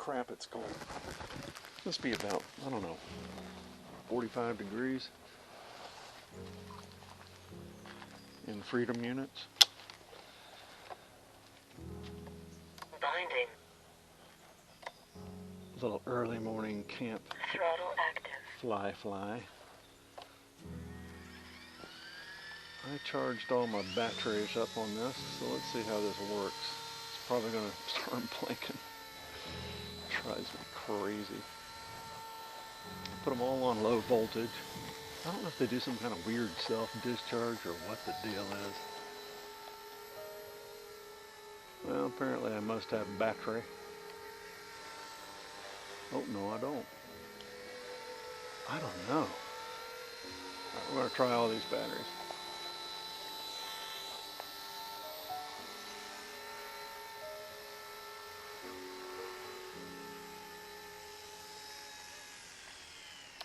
crap it's cold. Must be about, I don't know, 45 degrees in Freedom units. Binding. Little early morning camp. Throttle active. Fly. I charged all my batteries up on this, so let's see how this works. It's probably going to start blinking. Drives me crazy. Put them all on low voltage. I don't know if they do some kind of weird self-discharge or what the deal is. Well, apparently I must have battery. Oh, no, I don't. I don't know. All right, we're going to try all these batteries.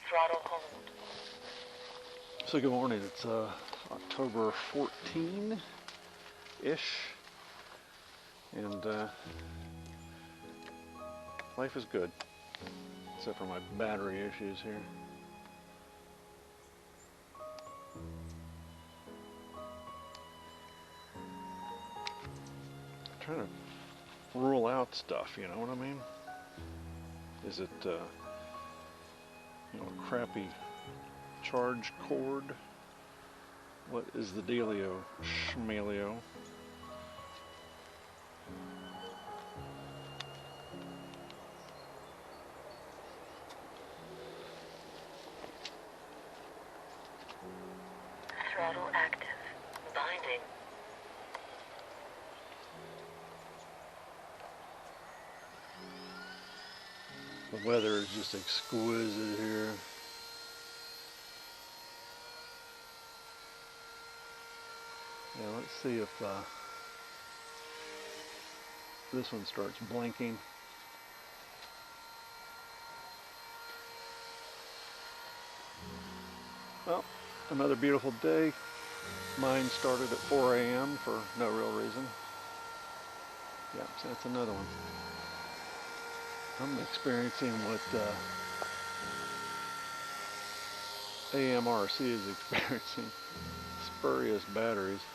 Throttle hold. So good morning. It's October 14-ish. And life is good. Except for my battery issues here. I'm trying to rule out stuff, you know what I mean? Is it, you know, a crappy charge cord? What is the dealio, schmalio? Throttle active. Binding. The weather is just exquisite here. Yeah, let's see if this one starts blinking. Well, another beautiful day. Mine started at 4 a.m. for no real reason. Yeah, so that's another one. I'm experiencing what AMRC is experiencing. Spurious batteries.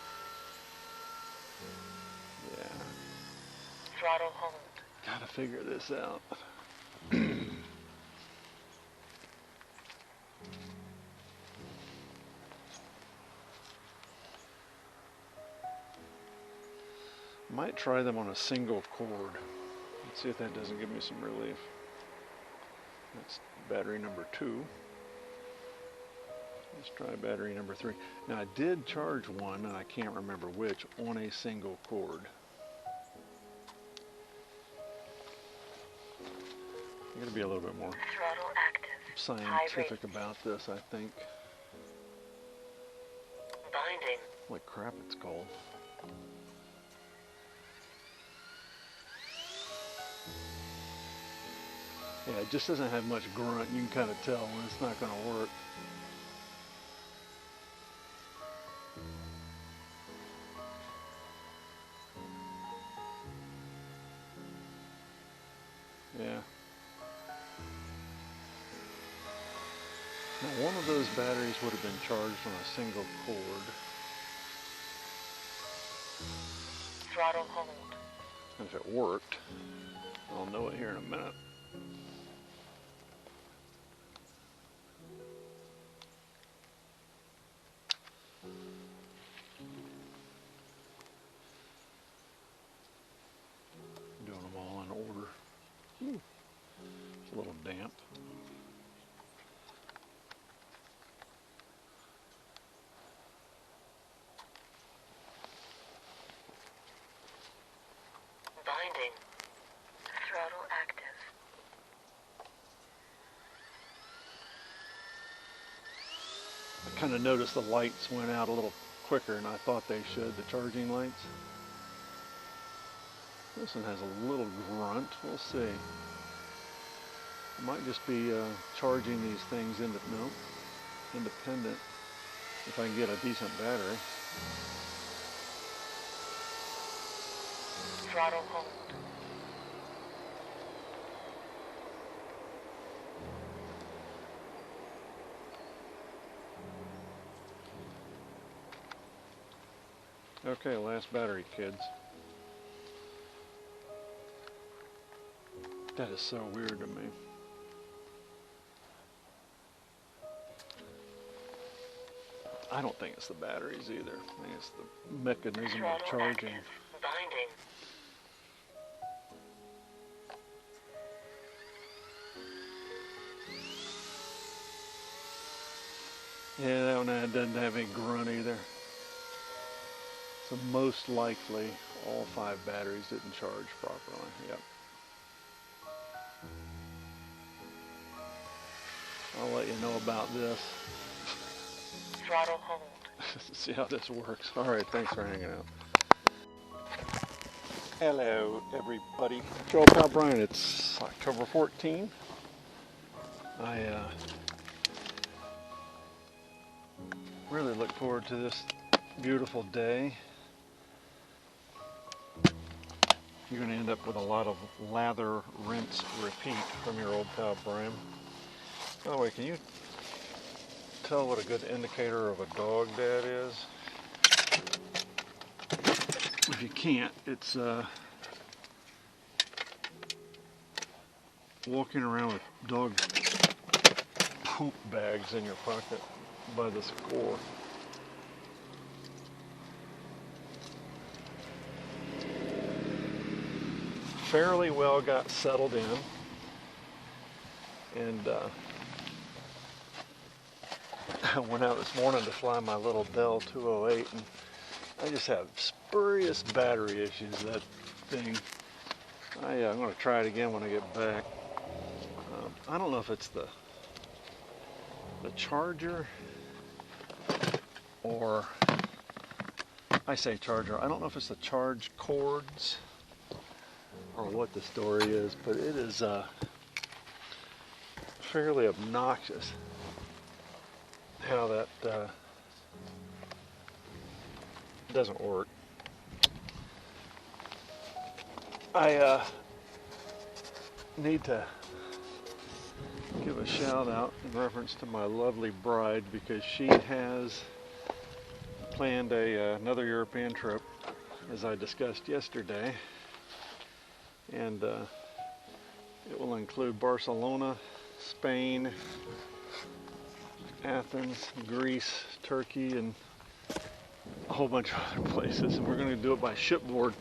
Yeah. Throttle hold. Gotta figure this out. Might try them on a single cord. Let's see if that doesn't give me some relief. That's battery number 2. Let's try battery number 3. Now I did charge one, and I can't remember which, on a single cord. I'm going to be a little bit more Throttle active. scientific about this, I think. Binding. Holy crap, it's cold. Yeah, it just doesn't have much grunt. You can kind of tell when it's not going to work. Yeah. Now, one of those batteries would have been charged on a single cord. Throttle hold. And if it worked, I'll know it here in a minute. Doing them all in order. It's a little damp. Binding. Throttle active. I kind of noticed the lights went out a little quicker than I thought they should, the charging lights. This one has a little grunt. We'll see. It might just be charging these things independent if I can get a decent battery. Throttle hold. Okay, last battery, kids. That is so weird to me. I don't think it's the batteries either. I think it's the mechanism of Throttle charging. active. Binding. Yeah, that one doesn't have any grunt either. So most likely all 5 batteries didn't charge properly. Yep. I'll let you know about this. Throttle hold. See how this works. Alright, thanks for hanging out. Hello everybody. Joel Pal Brian, it's October 14. I really look forward to this beautiful day. You're going to end up with a lot of lather, rinse, repeat from your old pal Brian. By the way, can you tell what a good indicator of a dog dad is? If you can't, it's walking around with dog poop bags in your pocket by the score. Fairly well got settled in, and I went out this morning to fly my little Dell 208, and I just have spurious battery issues. That thing. I'm going to try it again when I get back. I don't know if it's the charger, or I say charger. I don't know if it's the charge cords or what the story is, but it is fairly obnoxious how that doesn't work. I need to give a shout out in reference to my lovely bride, because she has planned another European trip, as I discussed yesterday, and it will include Barcelona, Spain, Athens, Greece, Turkey, and a whole bunch of other places. And we're going to do it by shipboard.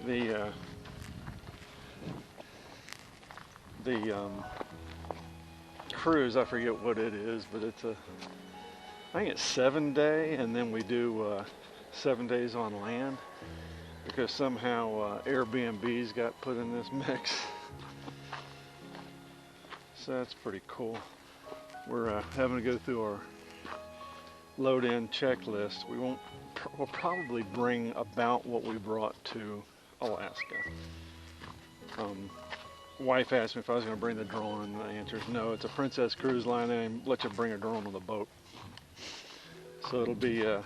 The cruise, I forget what it is, but it's I think it's 7-day, and then we do 7 days on land, because somehow Airbnbs got put in this mix. So that's pretty cool. We're having to go through our load-in checklist. We'll probably bring about what we brought to Alaska. Wife asked me if I was going to bring the drone, and the answer is no. It's a Princess Cruise Line, and they let you bring a drone on the boat. So it'll be, I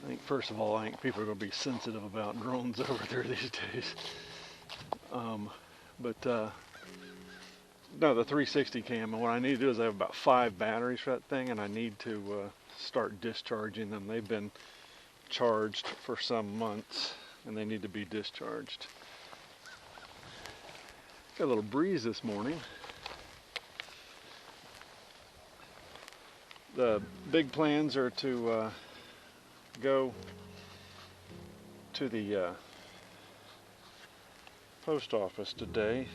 think first of all, I think people are going to be sensitive about drones over there these days. No, the 360 cam, and what I need to do is I have about 5 batteries for that thing, and I need to start discharging them. They've been charged for some months, and they need to be discharged. Got a little breeze this morning. The big plans are to go to the post office today.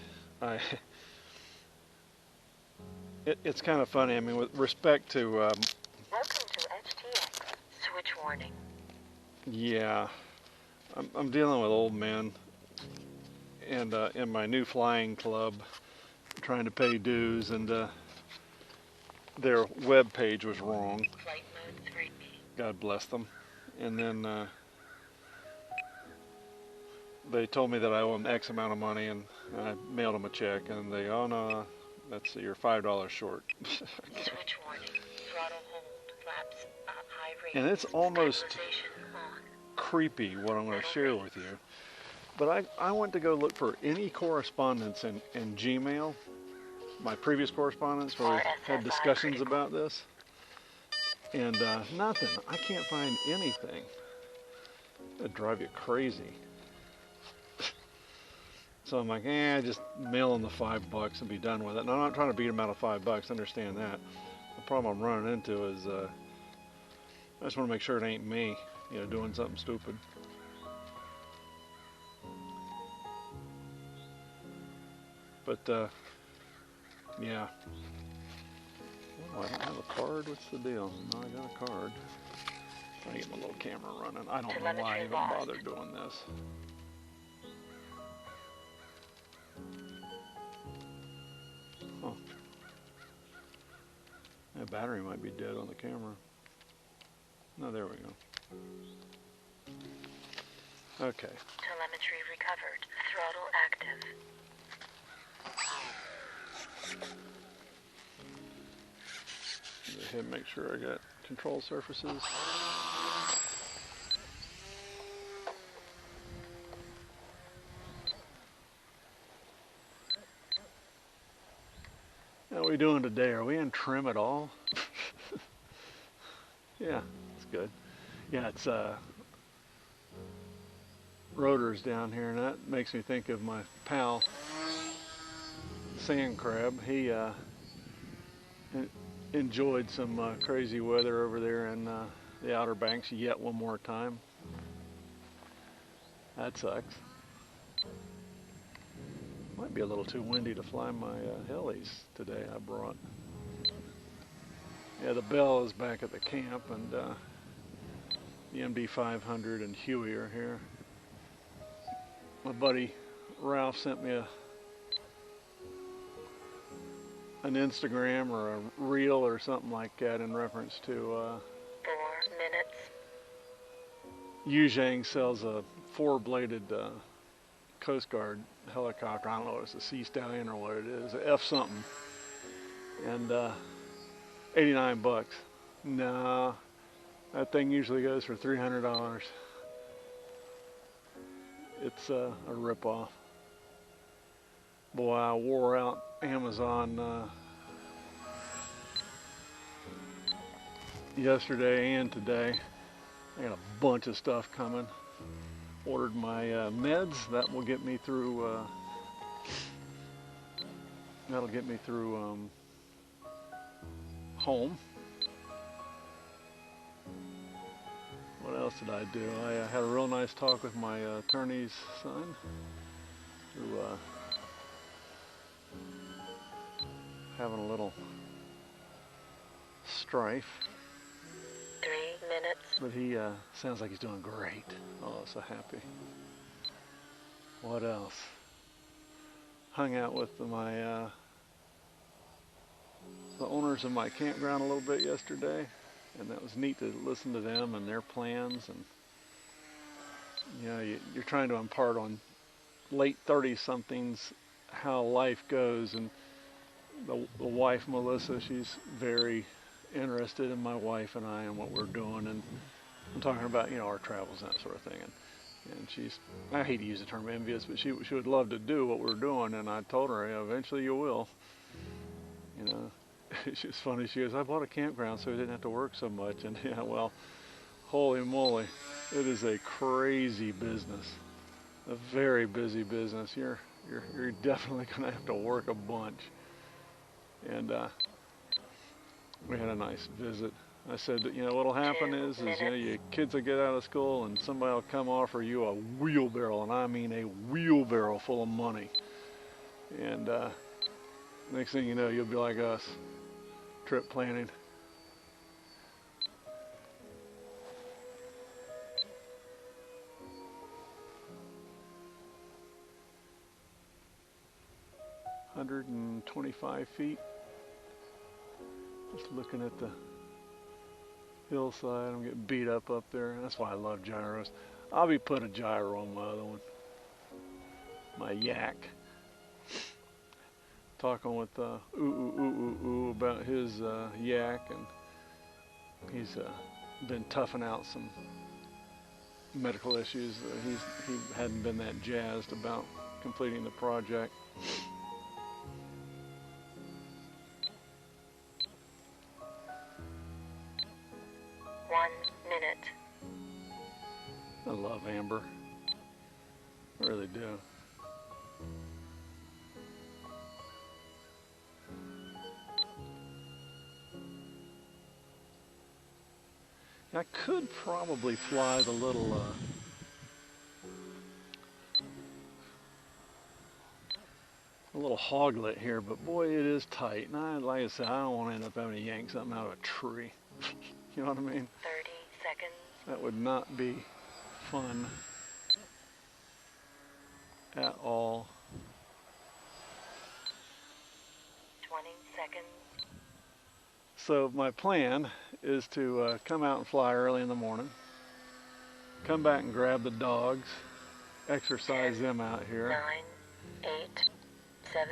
It's kind of funny. I mean, with respect to Welcome to HTX. Switch warning. yeah, I'm dealing with old men, and in my new flying club, trying to pay dues, and their web page was wrong. Flight mode 3. God bless them. And then they told me that I owe them X amount of money, and I mailed them a check, and they, oh no, you're $5 short. Switch warning. Throttle hold. Flaps high rate. And it's almost Stabilization on. creepy what I'm going to share with you. But I went to go look for any correspondence in Gmail, my previous correspondence, where we had discussions about this. and nothing. I can't find anything. It'd drive you crazy. So I'm like, just mail them the $5 and be done with it. And I'm not trying to beat them out of $5. Understand that. The problem I'm running into is I just want to make sure it ain't me, doing something stupid. But yeah. Oh, I don't have a card. What's the deal? No, I got a card. I get my little camera running. I don't know why I even bothered doing this. Oh. That battery might be dead on the camera. No, there we go. Okay. Telemetry recovered. Throttle active. Go ahead and make sure I got control surfaces. How are we doing today? Are we in trim at all? Yeah, that's good. Yeah, it's rotors down here, and that makes me think of my pal, Sand Crab. He enjoyed some crazy weather over there in the Outer Banks yet one more time. That sucks. Might be a little too windy to fly my helis today I brought. Yeah, the Bell is back at the camp, and the MD500 and Huey are here. My buddy Ralph sent me an Instagram or a reel or something like that in reference to 4 minutes. Yuzhang sells a 4-bladed Coast Guard helicopter. I don't know if it's a Sea Stallion or what it is, F something, and $89. Nah, that thing usually goes for $300. It's a ripoff. Boy, I wore out Amazon yesterday and today. I got a bunch of stuff coming. Ordered my meds. That will get me through. That'll get me through home. What else did I do? I had a real nice talk with my attorney's son, who having a little strife. 3 minutes. But he sounds like he's doing great. Oh, so happy. What else? Hung out with my the owners of my campground a little bit yesterday, and that was neat to listen to them and their plans. And you're trying to impart on late 30-somethings how life goes. And the wife, Melissa, she's very interested in my wife and I and what we're doing, and I'm talking about our travels and that sort of thing. And she's, I hate to use the term envious, but she would love to do what we're doing. And I told her, eventually you will. She was funny. She goes, I bought a campground so we didn't have to work so much. And yeah, well, holy moly, it is a crazy business, a very busy business. You're definitely going to have to work a bunch. And we had a nice visit. I said that what'll happen is your kids will get out of school and somebody will come offer you a wheelbarrow, and I mean a wheelbarrow full of money. And next thing you know, you'll be like us, trip planning. $125 feet. Just looking at the hillside. I'm getting beat up there. That's why I love gyros. I'll be putting a gyro on my other one. My Yak. Talking with about his Yak, and he's been toughing out some medical issues. He hadn't been that jazzed about completing the project. 1 minute. I love Amber. I really do. I could probably fly the little hoglet here, but boy, it is tight. And like I said, I don't want to end up having to yank something out of a tree. You know what I mean? 30 seconds. That would not be fun at all. 20 seconds. So my plan is to come out and fly early in the morning, come back and grab the dogs, exercise them out here. 9, 8, 7,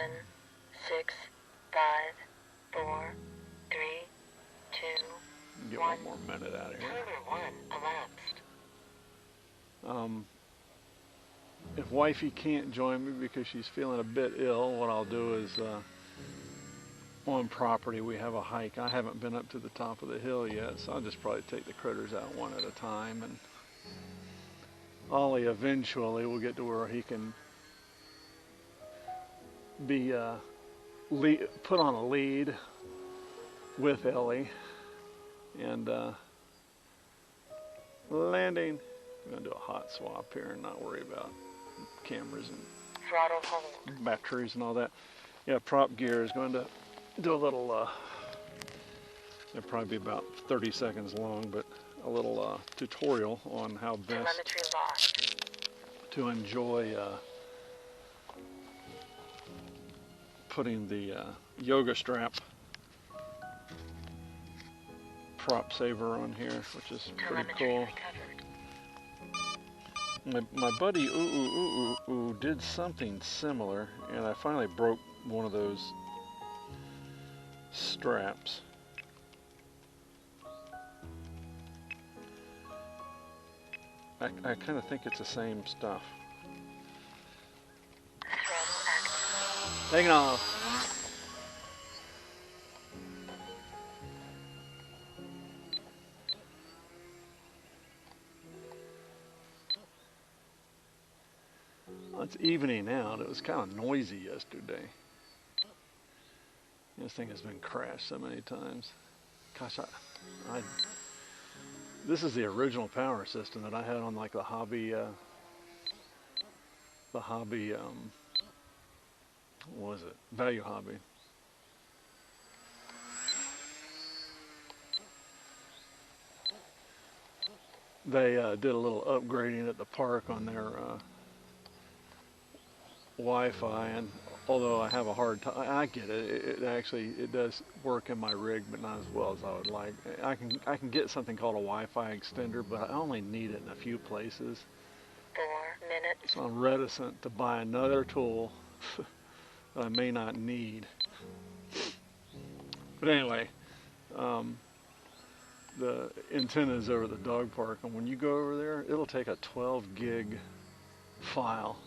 6, 5, 4, 3, 2, Get 1. one more minute out of here. Timer 1 elapsed. If wifey can't join me because she's feeling a bit ill, what I'll do is on property we have a hike. I haven't been up to the top of the hill yet, so I'll just probably take the critters out one at a time, and Ollie eventually will get to where he can be put on a lead with Ellie, and landing. I'm gonna do a hot swap here and not worry about cameras and Throttle hold. batteries and all that. Yeah, prop gear is going to do a little, it'll probably be about 30 seconds long, but a little tutorial on how best Telemetry lost. to enjoy putting the yoga strap prop saver on here, which is pretty Telemetry cool. recovered. My buddy Ooh did something similar, and I finally broke one of those straps. I kind of think it's the same stuff. Throttle active. Taking off. Well, it's evening out. It was kind of noisy yesterday. This thing has been crashed so many times. Gosh, this is the original power system that I had on like the hobby, what was it? Value Hobby. They did a little upgrading at the park on their Wi-Fi, and although I have a hard time, I get it. It does work in my rig, but not as well as I would like. I can get something called a Wi-Fi extender, but I only need it in a few places. 4 minutes. So I'm reticent to buy another tool that I may not need. But anyway, the antenna's over at the dog park, and when you go over there, it'll take a 12 gig file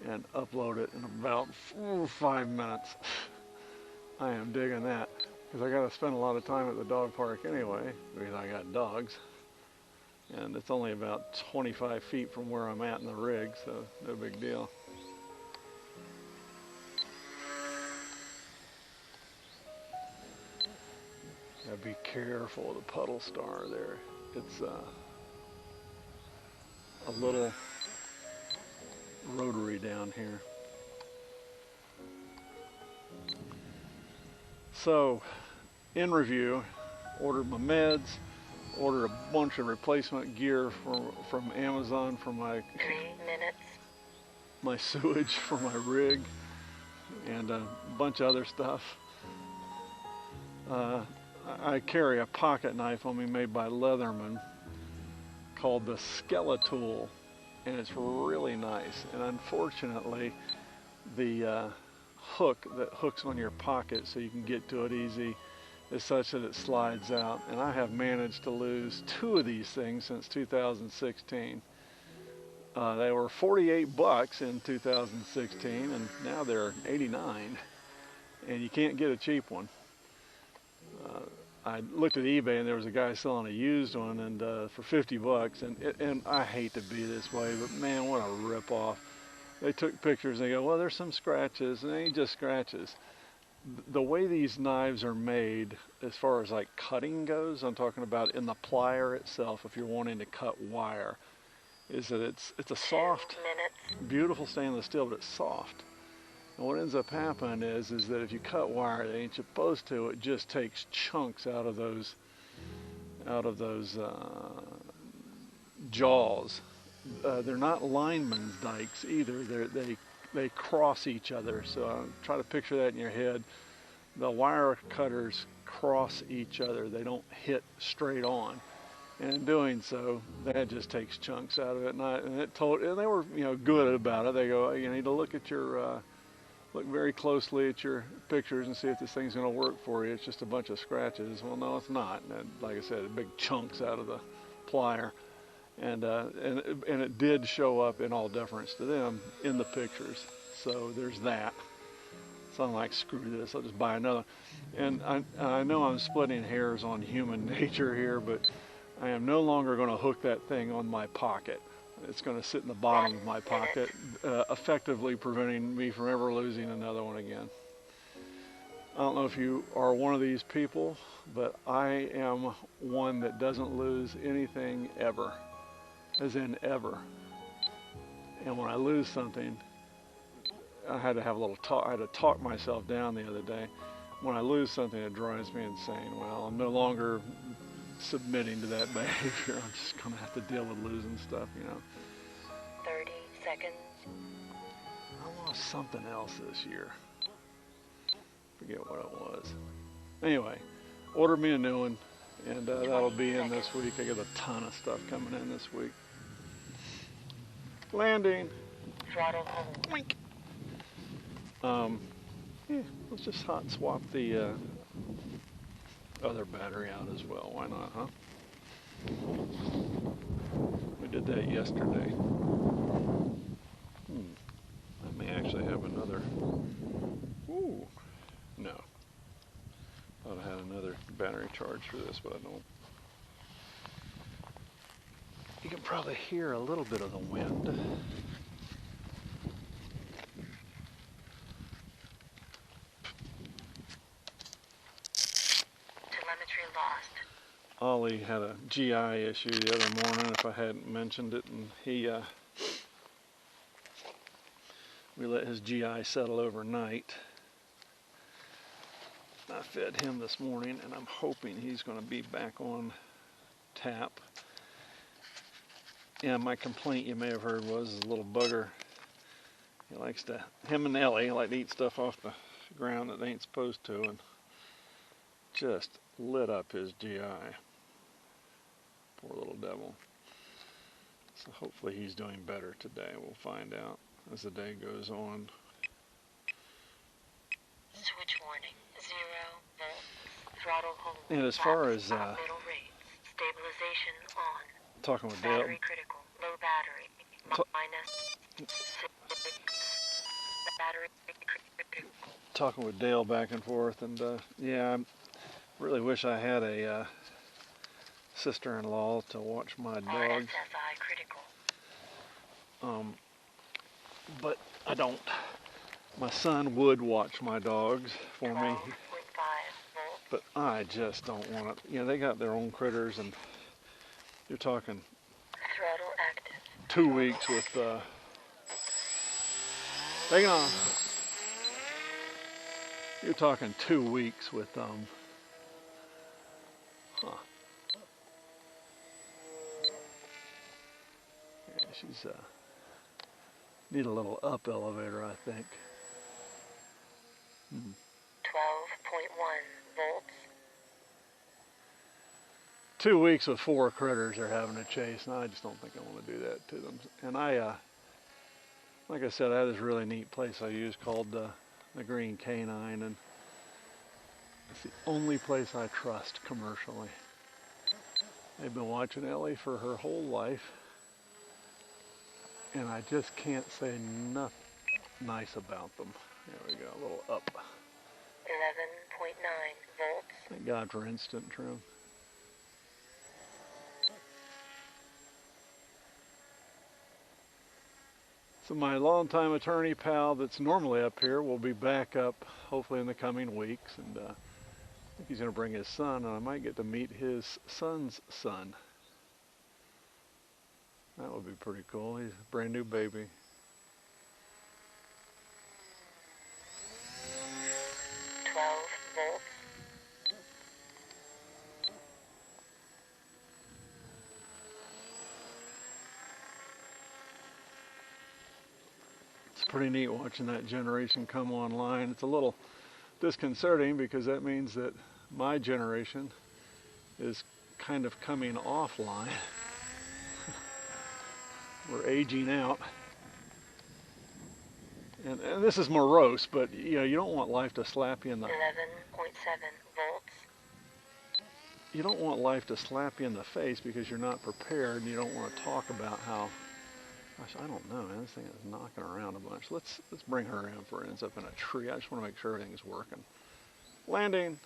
and upload it in about 5 minutes. I am digging that, because I got to spend a lot of time at the dog park anyway, because I got dogs, and it's only about 25 feet from where I'm at in the rig, so no big deal. Gotta be careful of the puddle star there. It's a little rotary down here. So, in review, ordered my meds, ordered a bunch of replacement gear from Amazon for my 3 minutes. my sewage for my rig, and a bunch of other stuff. I carry a pocket knife on me made by Leatherman called the Skeletool, and it's really nice. And unfortunately, the hook that hooks on your pocket so you can get to it easy is such that it slides out. And I have managed to lose 2 of these things since 2016. They were 48 bucks in 2016, and now they're 89, and you can't get a cheap one. I looked at eBay and there was a guy selling a used one and for 50 bucks, and I hate to be this way, but man, what a rip-off. They took pictures and they go, well, there's some scratches, and they ain't just scratches. The way these knives are made, as far as like cutting goes, I'm talking about in the plier itself, if you're wanting to cut wire, is that it's a soft, beautiful stainless steel, but it's soft. And what ends up happening is that if you cut wire that ain't supposed to, it just takes chunks out of those jaws. They're not lineman's dikes either. They cross each other. So try to picture that in your head. The wire cutters cross each other. They don't hit straight on. And in doing so, that just takes chunks out of it. And they were good about it. They go, you need to look at your look very closely at your pictures and see if this thing's going to work for you. It's just a bunch of scratches. Well, no, it's not. And like I said, big chunks out of the plier. And it did show up, in all deference to them, in the pictures. So there's that. So I'm like, screw this, I'll just buy another. And I know I'm splitting hairs on human nature here, but I am no longer going to hook that thing on my pocket. It's going to sit in the bottom of my pocket, effectively preventing me from ever losing another one again. I don't know if you are one of these people, but I am one that doesn't lose anything ever, as in ever. And when I lose something, I had to have a little talk. I had to talk myself down the other day. When I lose something, it drives me insane. Well, I'm no longer submitting to that behavior. I'm just going to have to deal with losing stuff, 30 seconds. I lost something else this year. Forget what it was. Anyway, order me a new one, and that'll be in this week. I got a ton of stuff coming in this week. Landing. Throttle home. Wink. Yeah, let's just hot swap the other battery out as well. Why not, huh? We did that yesterday. I may actually have another. Ooh, no. Thought I had another battery charge for this, but I don't. You can probably hear a little bit of the wind. Lost. Ollie had a GI issue the other morning, if I hadn't mentioned it, and we let his GI settle overnight. I fed him this morning, and I'm hoping he's going to be back on tap. Yeah, my complaint, you may have heard, was a little bugger. Him and Ellie like to eat stuff off the ground that they ain't supposed to, and just lit up his GI. Poor little devil. So hopefully he's doing better today. We'll find out as the day goes on. Switch warning. 0 volts. Throttle hold. And as far as middle rates. Stabilization on. Talking with Dale. Battery critical. Low battery. Minus 6. Battery critical. Talking with Dale back and forth, and yeah, I really wish I had a sister-in-law to watch my dogs. RSSI critical. But I don't. My son would watch my dogs for me, 12.5 volts. but I just don't want to. They got their own critters, and you're talking Throttle active. 2 weeks with. Take it on. You're talking 2 weeks with Huh. Yeah, she's need a little up elevator, I think. 12.1 volts. 2 weeks with 4 critters they're having a chase, and I just don't think I want to do that to them. And I, like I said, I have this really neat place I use called the Green Canine, and it's the only place I trust commercially. They've been watching Ellie for her whole life, and I just can't say enough nice about them. There we go, a little up. 11.9 volts. Thank God for instant trim. So my longtime attorney pal that's normally up here will be back up hopefully in the coming weeks, and I think he's going to bring his son, and I might get to meet his son's son. That would be pretty cool. He's a brand new baby. Volts. It's pretty neat watching that generation come online. It's a little disconcerting because that means that my generation is kind of coming offline. We're aging out. And this is morose, but you know, you don't want life to slap you in the 11.7 volts. You don't want life to slap you in the face because you're not prepared, and you don't want to talk about how, gosh, I don't know, man, this thing is knocking around a bunch. Let's bring her in before it ends up in a tree. I just want to make sure everything's working. Landing.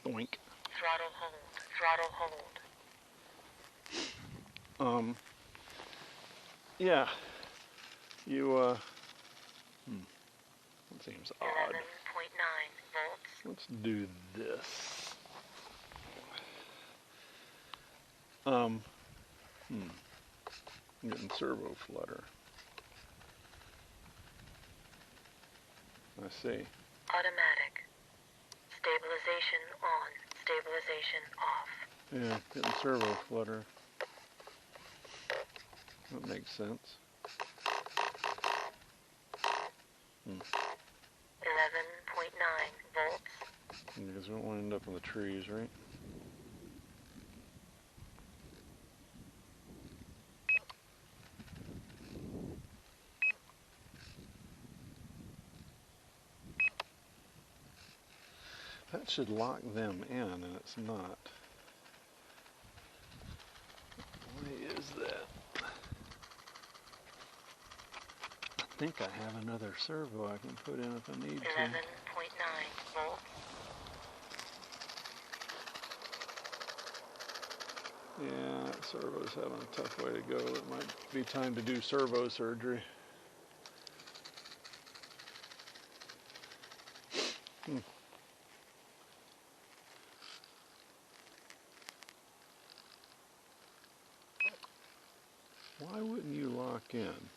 Doink. Throttle hold. Throttle hold. Yeah. You, that seems odd. 11.9 volts. Let's do this. I'm getting servo flutter. I see. Automatic. Stabilization on. Stabilization off. Yeah, getting servo flutter. That makes sense. 11.9 volts. Because we don't want to end up in the trees, right? That should lock them in, and it's not. Why is that? I think I have another servo I can put in if I need to. 11.9 volts. Yeah, that servo's having a tough way to go. It might be time to do servo surgery. Why wouldn't you lock in?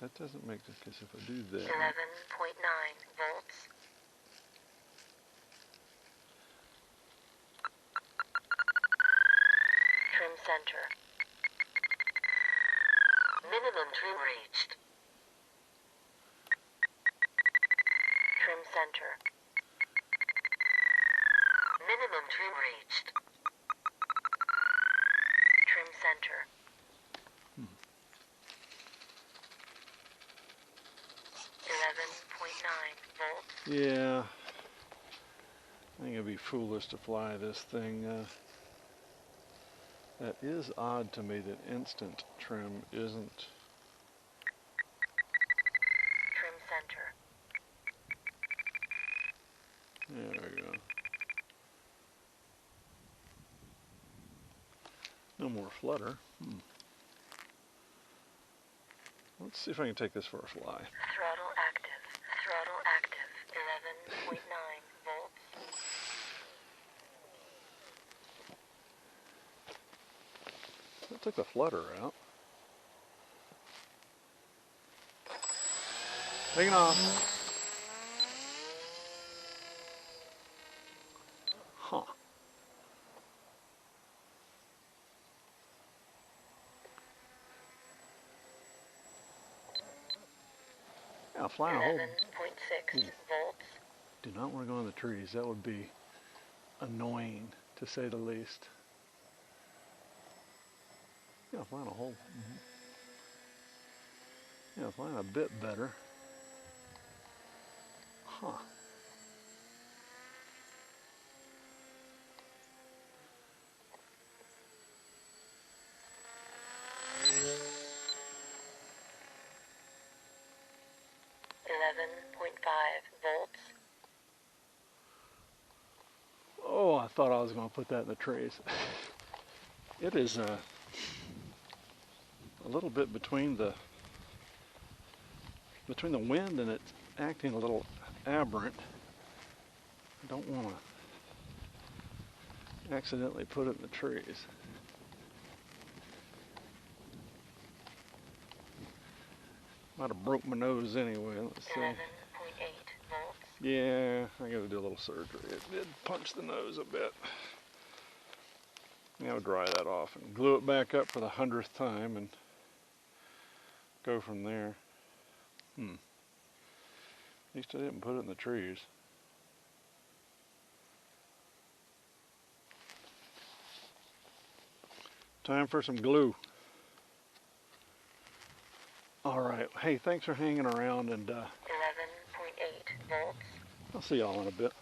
That doesn't make sense, because if I do that... 11.9 volts. Trim center. Minimum trim reached. Trim center. Minimum trim reached. Trim center. 11.9 volts. Yeah. I think it'd be foolish to fly this thing. That is odd to me that instant trim isn't... Trim center. There we go. No more flutter. Let's see if I can take this for a fly. Throttle active. Throttle active. 11.9 volts. That took the flutter out. Taking off. Huh. Yeah, flying a hole. 11.6 volts. Do not want to go in the trees. That would be annoying, to say the least. Yeah, flying a hole. Yeah, flying a bit better. Huh. .5 volts. I thought I was going to put that in the trees. It is a little bit between the wind, and it's acting a little aberrant. I don't want to accidentally put it in the trees. Might have broke my nose anyway. Let's see. 11.8 volts. Yeah, I got to do a little surgery. It did punch the nose a bit. Now dry that off and glue it back up for the 100th time and go from there. At least I didn't put it in the trees. Time for some glue. All right. Hey, thanks for hanging around, and 11.8 volts. I'll see y'all in a bit.